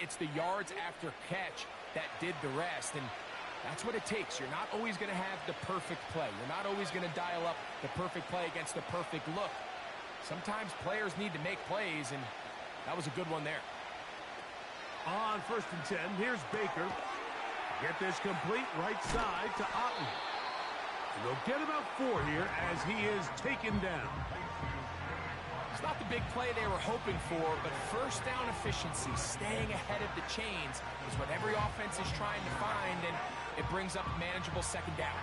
it's the yards after catch that did the rest, and that's what it takes. You're not always going to have the perfect play. You're not always going to dial up the perfect play against the perfect look. Sometimes players need to make plays, and that was a good one there. On 1st and 10, here's Baker. Get this complete right side to Otten. And they'll get about 4 here as he is taken down. It's not the big play they were hoping for, but first down efficiency, staying ahead of the chains, is what every offense is trying to find, and it brings up a manageable 2nd down.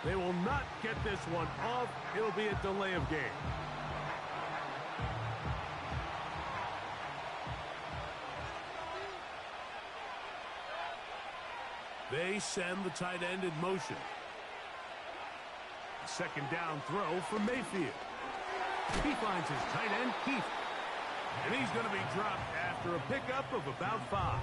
They will not get this one off. It'll be a delay of game. They send the tight end in motion. 2nd down throw for Mayfield. He finds his tight end, Keith. And he's going to be dropped after a pickup of about 5.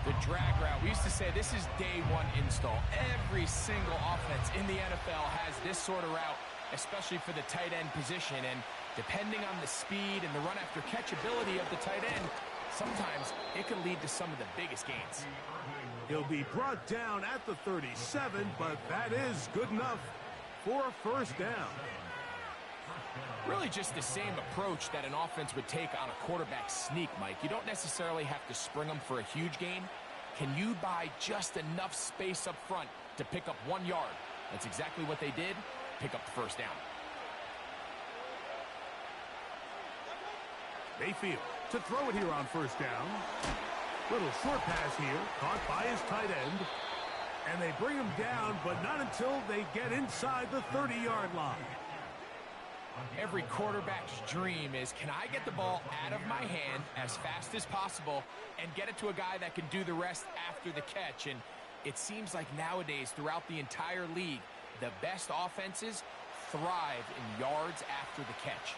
The drag route. We used to say this is day 1 install. Every single offense in the NFL has this sort of route, especially for the tight end position. And depending on the speed and the run after catch ability of the tight end, sometimes it can lead to some of the biggest gains. He'll be brought down at the 37, but that is good enough for a 1st down. Really just the same approach that an offense would take on a quarterback sneak, Mike. You don't necessarily have to spring them for a huge gain. Can you buy just enough space up front to pick up 1 yard? That's exactly what they did. Pick up the 1st down. Mayfield to throw it here on 1st down. Little short pass here, caught by his tight end. And they bring him down, but not until they get inside the 30-yard line. Every quarterback's dream is, can I get the ball out of my hand as fast as possible and get it to a guy that can do the rest after the catch? And it seems like nowadays, throughout the entire league, the best offenses thrive in yards after the catch.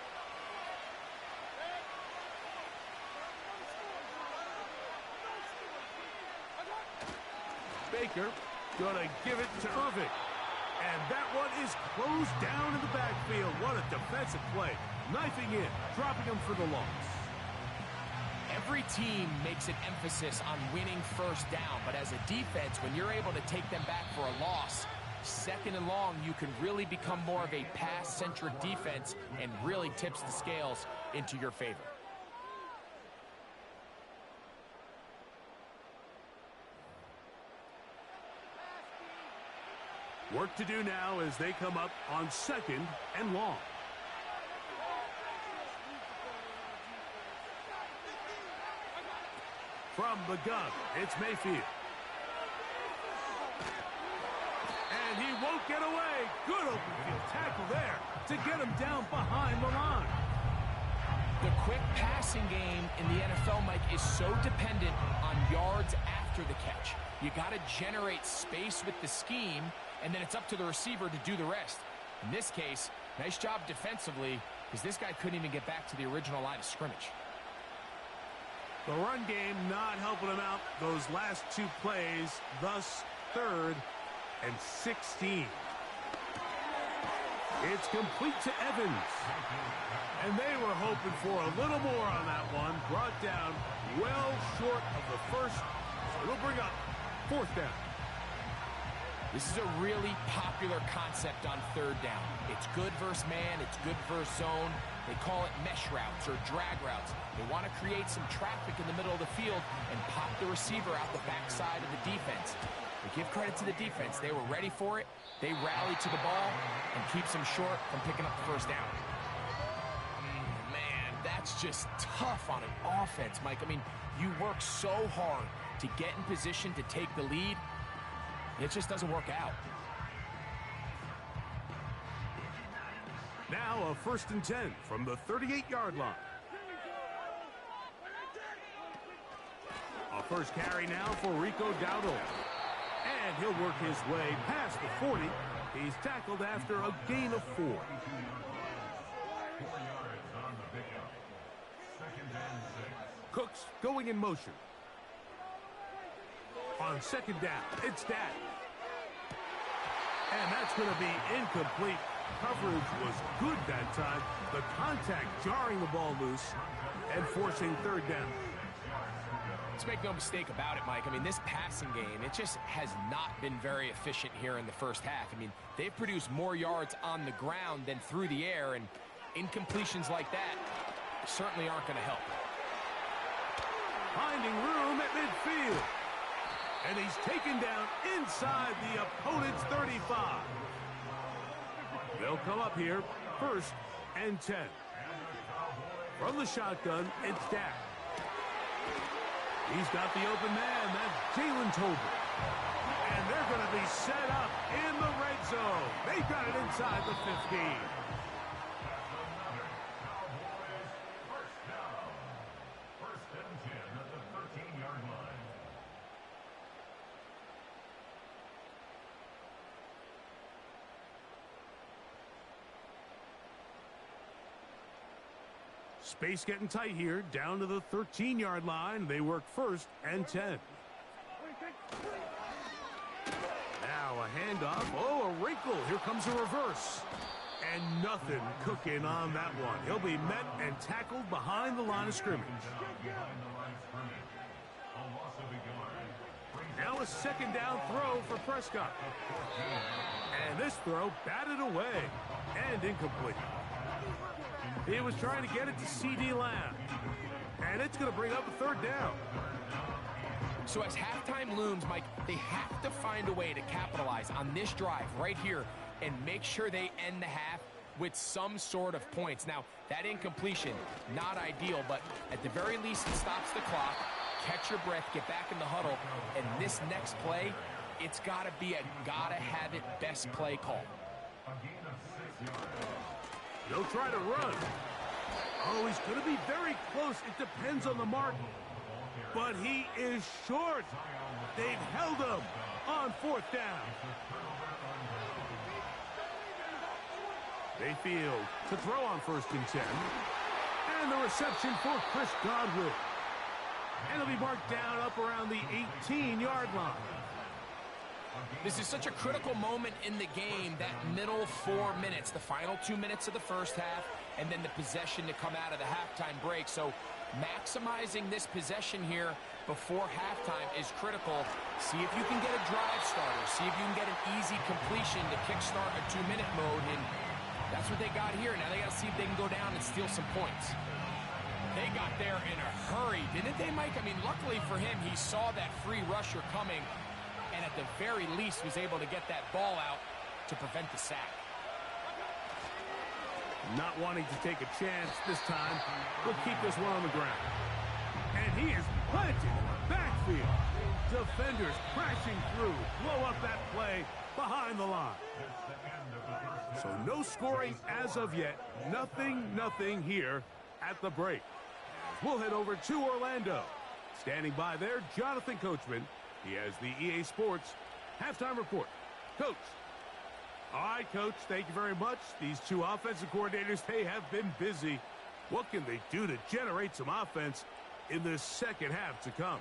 Baker gonna give it to Irving. And that one is closed down in the backfield. What a defensive play. Knifing in, dropping him for the loss. Every team makes an emphasis on winning 1st down, but as a defense, when you're able to take them back for a loss, 2nd and long, you can really become more of a pass-centric defense and really tips the scales into your favor. Work to do now as they come up on 2nd and long. From the gun, it's Mayfield. And he won't get away. Good open field tackle there to get him down behind the line. The quick passing game in the NFL, Mike, is so dependent on yards after the catch. You got to generate space with the scheme, and then it's up to the receiver to do the rest. In this case, nice job defensively, because this guy couldn't even get back to the original line of scrimmage. The run game not helping him out those last 2 plays, thus 3rd and 16. It's complete to Evans. And they were hoping for a little more on that one. Brought down well short of the 1st. So it'll bring up 4th down. This is a really popular concept on 3rd down. It's good versus man, it's good versus zone. They call it mesh routes or drag routes. They want to create some traffic in the middle of the field and pop the receiver out the backside of the defense. But give credit to the defense. They were ready for it. They rallied to the ball and keeps them short from picking up the 1st down. Man, that's just tough on an offense, Mike. I mean, you work so hard to get in position to take the lead. It just doesn't work out. Now a 1st and 10 from the 38-yard line. A First carry now for Rico Dowdle. And he'll work his way past the 40. He's tackled after a gain of 4. 4 yards on the pickup. 2nd and 6. Cooks going in motion. On 2nd down, it's Dak. And that's going to be incomplete. Coverage was good that time. The contact jarring the ball loose and forcing 3rd down. Let's make no mistake about it, Mike. I mean, this passing game, it just has not been very efficient here in the first half. I mean, they've produced more yards on the ground than through the air, and incompletions like that certainly aren't going to help. Finding room at midfield. And he's taken down inside the opponent's 35. They'll come up here, 1st and 10. From the shotgun, it's Dak. He's got the open man. That's Jalen Tolbert. And they're going to be set up in the red zone. They've got it inside the 15. First and 10 at the 13-yard line. Space getting tight here, down to the 13-yard line. They work 1st and 10. Now a handoff. Oh, a wrinkle. Here comes a reverse. And nothing cooking on that one. He'll be met and tackled behind the line of scrimmage. Now a 2nd down throw for Prescott. And this throw batted away and incomplete. He was trying to get it to C.D. Lamb. And it's going to bring up a 3rd down. So as halftime looms, Mike, they have to find a way to capitalize on this drive right here and make sure they end the half with some sort of points. Now, that incompletion, not ideal, but at the very least, it stops the clock. Catch your breath, get back in the huddle, and this next play, it's got to be a gotta-have-it best play call. They'll try to run. Oh, he's going to be very close. It depends on the mark. But he is short. They've held him on 4th down. They field to throw on 1st and 10. And the reception for Chris Godwin. And it'll be marked down up around the 18-yard line. This is such a critical moment in the game, that middle 4 minutes, the final 2 minutes of the first half, and then the possession to come out of the halftime break. So maximizing this possession here before halftime is critical. See if you can get a drive starter. See if you can get an easy completion to kickstart a 2-minute mode, and that's what they got here. Now they got to see if they can go down and steal some points. They got there in a hurry, didn't they, Mike? I mean, luckily for him, he saw that free rusher coming, and at the very least was able to get that ball out to prevent the sack. Not wanting to take a chance this time, we'll keep this one on the ground. And he is planted backfield. Defenders crashing through, blow up that play behind the line. So no scoring as of yet. Nothing here at the break. We'll head over to Orlando. Standing by there, Jonathan Coachman. He has the EA Sports halftime report. Coach. All right, Coach, thank you very much. These two offensive coordinators, they have been busy. What can they do to generate some offense in the second half to come?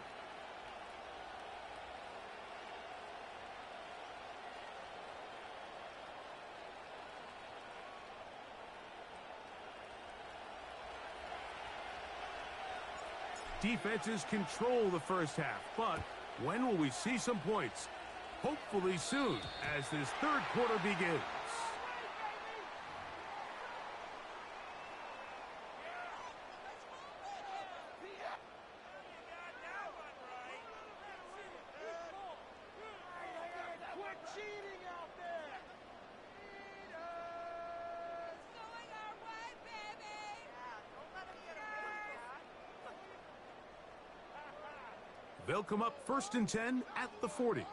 Defenses control the first half, but when will we see some points? Hopefully soon, as this third quarter begins. They'll come up 1st and 10 at the 40.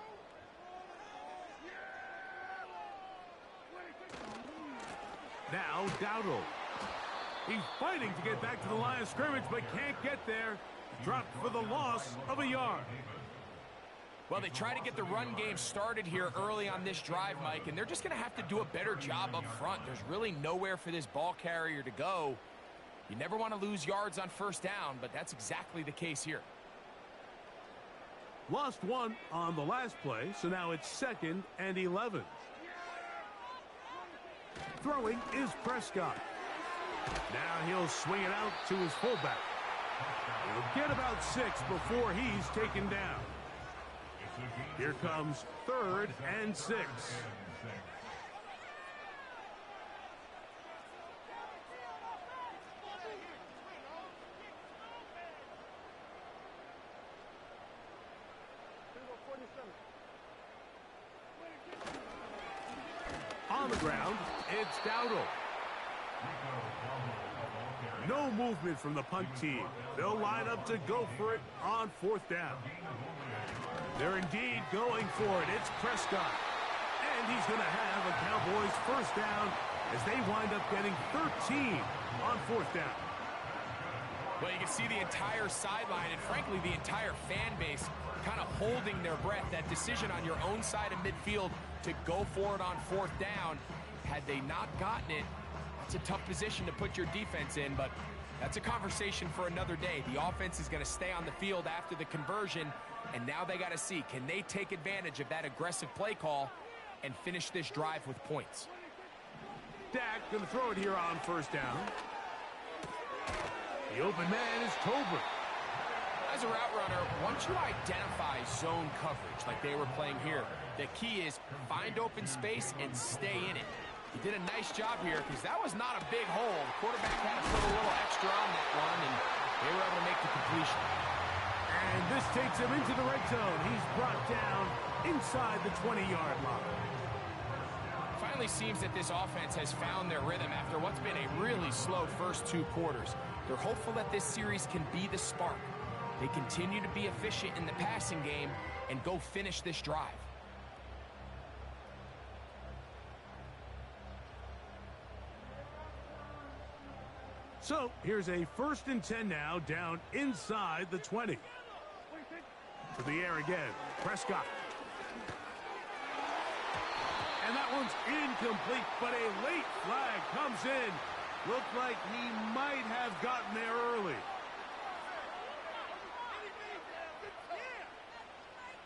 Now Dowdle. He's fighting to get back to the line of scrimmage, but can't get there. Dropped for the loss of a yard. Well, they try to get the run game started here early on this drive, Mike, and they're just going to have to do a better job up front. There's really nowhere for this ball carrier to go. You never want to lose yards on first down, but that's exactly the case here. Lost one on the last play, so now it's 2nd and 11. Throwing is Prescott. Now he'll swing it out to his fullback. He'll get about 6 before he's taken down. Here comes 3rd and 6. On the ground, it's Dowdle. No movement from the punt team. They'll line up to go for it on 4th down. They're indeed going for it. It's Prescott. And he's going to have a Cowboys first down as they wind up getting 13 on 4th down. Well, you can see the entire sideline and, frankly, the entire fan base kind of holding their breath. That decision on your own side of midfield to go for it on 4th down, had they not gotten it, it's a tough position to put your defense in, but that's a conversation for another day. The offense is going to stay on the field after the conversion, and now they got to see, can they take advantage of that aggressive play call and finish this drive with points? Dak going to throw it here on 1st down. The open man is Tolbert. As a route runner, once you identify zone coverage like they were playing here, the key is find open space and stay in it. He did a nice job here because that was not a big hole. The quarterback had to put a little extra on that one, and they were able to make the completion. And this takes him into the red zone. He's brought down inside the 20-yard line. Finally seems that this offense has found their rhythm after what's been a really slow first 2 quarters. They're hopeful that this series can be the spark. They continue to be efficient in the passing game and go finish this drive. So here's a 1st and 10 now, down inside the 20. To the air again, Prescott. And that one's incomplete, but a late flag comes in. Looked like he might have gotten there early.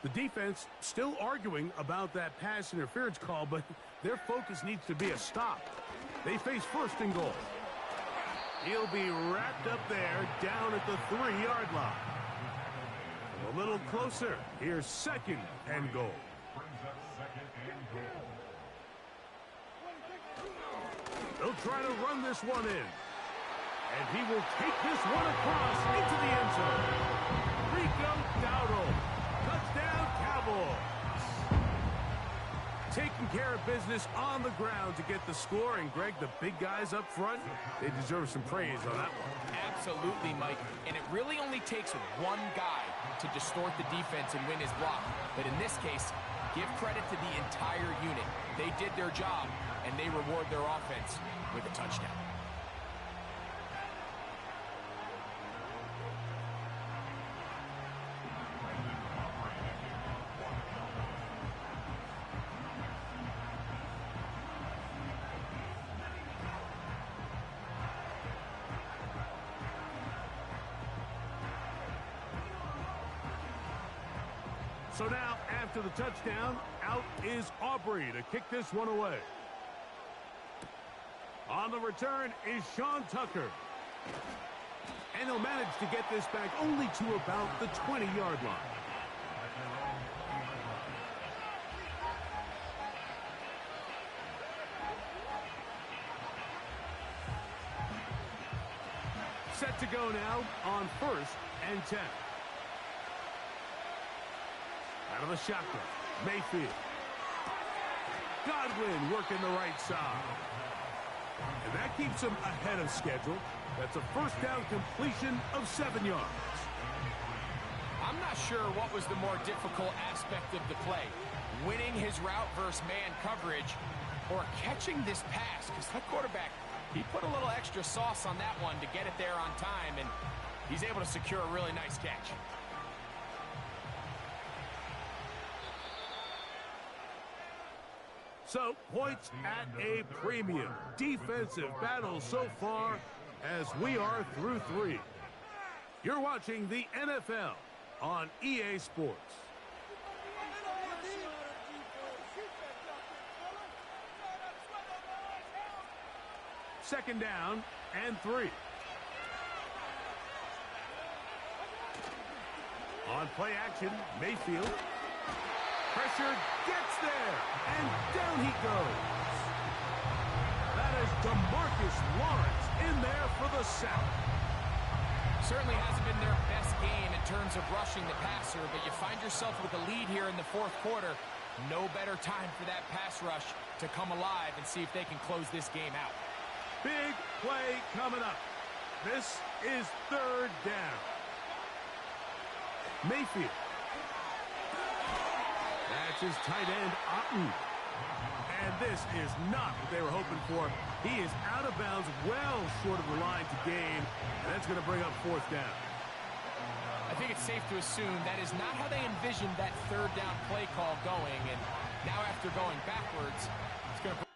The defense still arguing about that pass interference call, but their focus needs to be a stop. They face 1st and goal. He'll be wrapped up there down at the 3-yard line. A little closer. Here's 2nd and goal. They'll try to run this one in. And he will take this one across into the end zone. Rico Dowdle. Touchdown, Cowboys. Taking care of business on the ground to get the score. And, Greg, the big guys up front, they deserve some praise on that one. Absolutely, Mike. And it really only takes one guy to distort the defense and win his block. But in this case, give credit to the entire unit. They did their job, and they reward their offense with a touchdown. So now, after the touchdown, out is Aubrey to kick this one away. On the return is Sean Tucker. And he'll manage to get this back only to about the 20-yard line. Set to go now on 1st and 10. Out of the shotgun, Mayfield. Godwin working the right side. And that keeps him ahead of schedule. That's a 1st down completion of 7 yards. I'm not sure what was the more difficult aspect of the play. Winning his route versus man coverage or catching this pass. Because that quarterback, he put a little extra sauce on that one to get it there on time. And He's able to secure a really nice catch. So, points at a premium. Defensive battle so far as we are through 3. You're watching the NFL on EA Sports. Second down and 3. On play action, Mayfield. Pressure gets there, and down he goes. That is DeMarcus Lawrence in there for the sack. Certainly hasn't been their best game in terms of rushing the passer, but you find yourself with a lead here in the fourth quarter. No better time for that pass rush to come alive and see if they can close this game out. Big play coming up. This is third down. Mayfield. That's his tight end, Otten. And this is not what they were hoping for. He is out of bounds, well short of the line to gain, and that's going to bring up fourth down. I think it's safe to assume that is not how they envisioned that third down play call going, and now after going backwards, it's going to